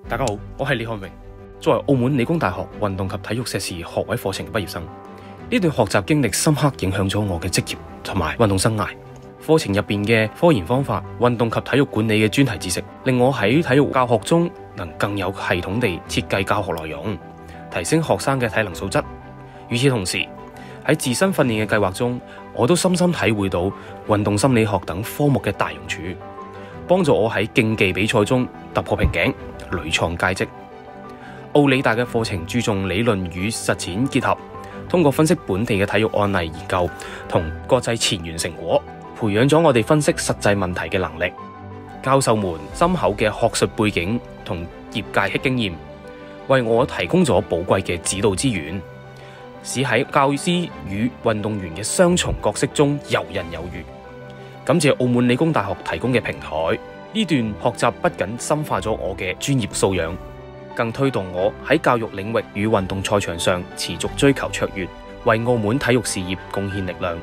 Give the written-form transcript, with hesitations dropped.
大家好，我係李漢榮。作為澳門理工大學運動及體育碩士學位課程畢業生，呢段學習經歷深刻影響咗我嘅職業同埋運動生涯。課程入邊嘅科研方法、運動及體育管理嘅專題知識，令我喺體育教學中能更有系統地設計教學內容，提升學生嘅體能素質。與此同時，喺自身訓練嘅計劃中，我都深深體會到運動心理學等科目嘅大用處，幫助我喺競技比賽中突破瓶頸，屢創佳績。澳理大嘅課程注重理論與實踐結合，通過分析本地嘅體育案例研究同國際前沿成果，培養咗我哋分析實際問題嘅能力。教授們深厚嘅學術背景同業界經驗，為我提供咗寶貴嘅指導資源，使喺教師與運動員嘅雙重角色中游刃有餘。感謝澳門理工大學提供嘅平台，呢段學習不僅深化咗我嘅專業素養，更推動我喺教育領域與運動賽場上持續追求卓越，為澳門體育事業貢獻力量。